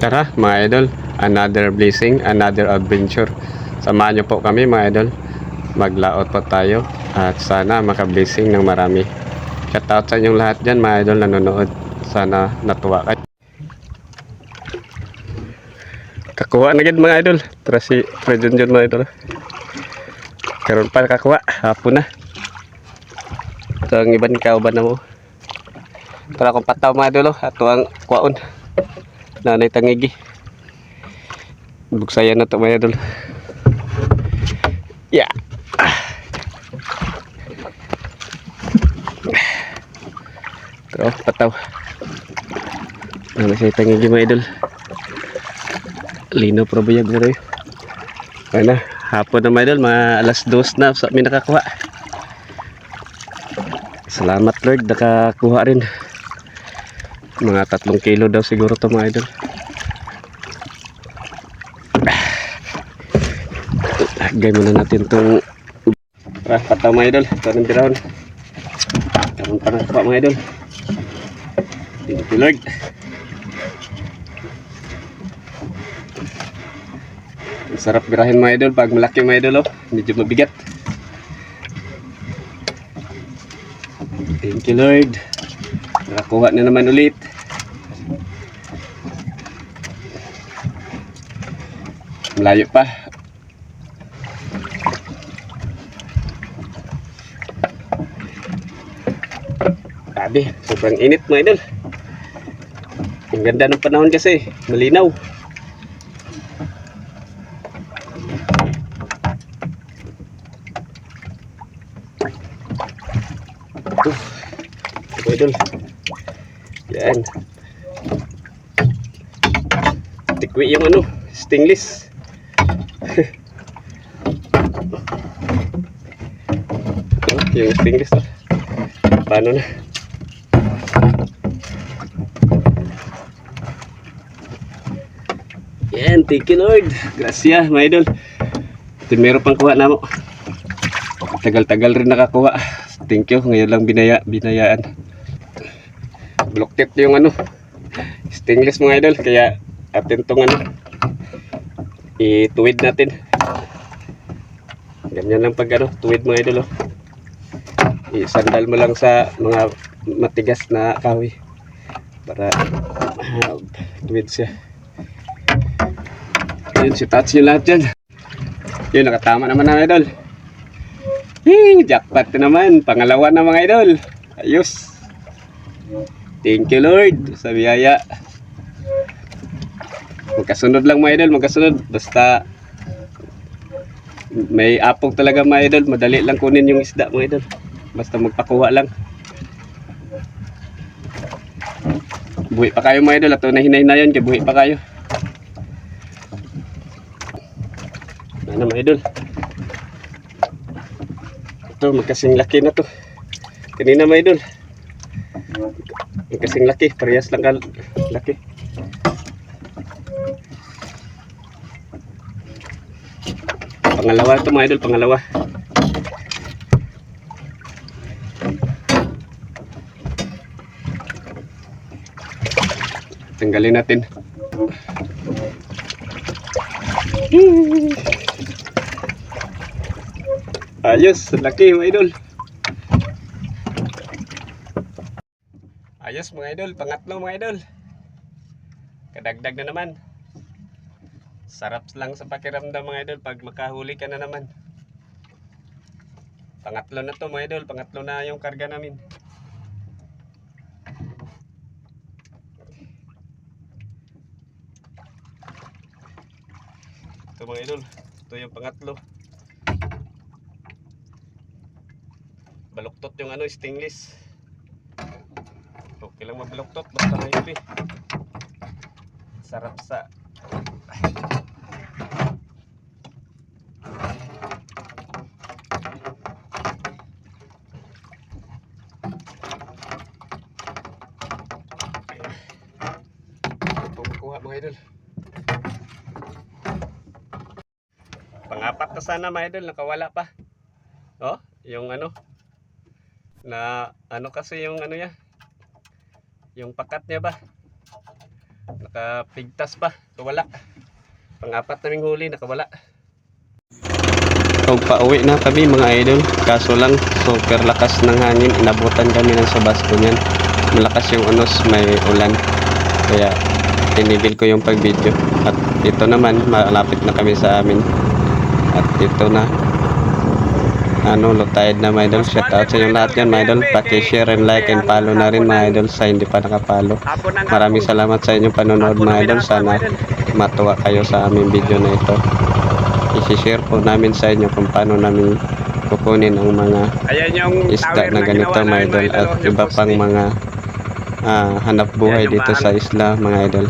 Tara mga idol, another blessing, another adventure. Samahan nyo po kami mga idol. Maglaot po tayo at sana makablessing ng marami. Shoutout sa inyong lahat dyan mga idol nanonood. Sana natuwa kayo. Kakuha na gid mga idol. Tara si Fredon dyan mga idol. Karoon pa kakuha, hapon na. Ito ang iban kauban na mo. Tara akong pataw mga idol. Ato ang kuwaon. Nanay tangigi. Buksayan na ito mga idol. Yeah. Ito, pataw. Nanay sa tangigi mga idol. Lino probiyag na rin. Ayan na, hapon na mga idol. Mga alas 2 na sa amin nakakuha. Salamat Lord, nakakuha rin. Mga 3 kilo daw siguro ito mga idol. Lagay muna natin itong pataw mga idol. Ito ng dirahon. Karoon pa na mga idol. Thank you Lord. Sarap birahin mga idol pag malaki mga idol. Medyo mabigat. Thank you Lord. Nakakuha na naman ulit. Malayo pa. Grabe, sobrang init mga idol. Ang ganda ng panahon kasi, malinaw. Mga idol. Yan. Tikwi yung ano, stainless. Yung stainless oh. Paano na? Yan, thank you Lord. Gracias mga idol. Ito meron pang kuha na mo. Tagal-tagal rin nakakuha. Thank you. Ngayon lang binayaan. Blocked yung ano. Stainless mga idol. Kaya atin tong ano. Ituwid natin. Ganyan lang pag ano. Tuwid mga idol oh. Isandal mo lang sa mga matigas na kahoy para tuwid siya. Yun, si touch nyo lahat dyan. Yun, nakatama naman ng idol. Jackpot naman. Pangalawa na mga idol. Ayos. Thank you Lord sa biyaya. Magkasunod lang mga idol. Magkasunod. Basta may apog talaga mga idol. Madali lang kunin yung isda mga idol. Basta magpakuha lang. Buhi pa kayo mga idol. Ato na hinay-hinayon. Kaya buhi pa kayo. Ano mga idol. Ito magkasing laki na to. Kanina mga idol. Magkasing laki. Parehas lang ka laki. Pangalawa ito mga idol. Pangalawa. Tanggalin natin. Ayos, laki mga idol. Ayos mga idol, pangatlo mga idol. Kadagdag na naman. Sarap lang sa pakiramdam mga idol pag makahuli ka na naman. Pangatlo na to mga idol, pangatlo na yung karga namin. Ito mga idol, ito yung pangatlo. Baluktot yung ano, stainless. Okay lang mabaluktot, basta mayroon. Sarap sa kuha mga idol. Pangapat na sana mga idol, nakawala pa. Oh, yung ano na ano kasi yung ano niya, yung pakat niya ba, Nakapigtas pa, nakawala. Pang-apat naming huli, nakawala. So, pauwi na kami mga idol. Kaso lang, super lakas ng hangin. Inabutan kami ng sabasco niyan. Malakas yung unos, may ulan. Kaya, tinigil ko yung pag-video. At ito naman, malapit na kami sa amin. At ito na. Low tide na mga idol. Shout out sa inyo lahat yan mga idol. Paki-share and like and follow na rin mga idol sa hindi pa nakapalo. Maraming salamat sa inyong panonood mga idol. Sana matuwa kayo sa aming video na ito. I-share po namin sa inyo kung paano namin kukunin ang mga isda na ganito mga idol. At iba pang mga hanap buhay dito sa isla mga idol.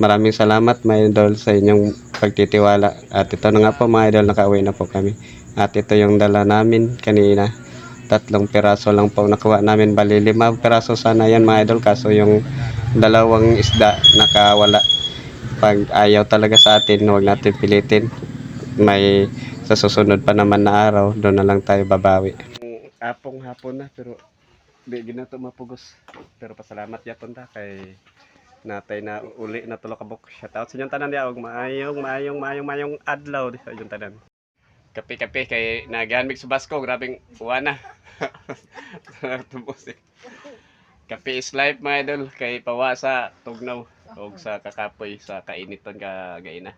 Maraming salamat mga idol sa inyong pagtitiwala. At ito na nga po mga idol, nakauwi na po kami. At ito yung dala namin kanina. 3 piraso lang po nakuha namin. Bali 5 piraso sana yan mga idol. Kaso yung 2 isda nakawala. Pag ayaw talaga sa atin, huwag natin pilitin. May sa susunod pa naman na araw, doon na lang tayo babawi. Hapon na pero di ginato mapugos. Pero pasalamat yapon ta kay natay na uli na tulo ka buk. Shout out sa inyong tanan ya, og maayong adlaw di sa inyong tanan. Kape kay nagahan mig subasco, grabing uwana. Tubos eh. Kape is life mga idol, kay pawa sa tugnaw og sa kakapoy sa kainiton ka gaina.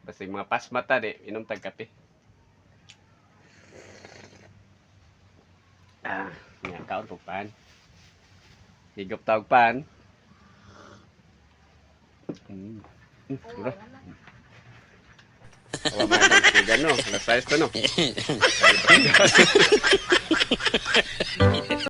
Basta yung mga pasmata di inom tag kape. Nga kaon po pan. Higop tawag pan. Mura. Awa mga idol, no? Alas 6 to no?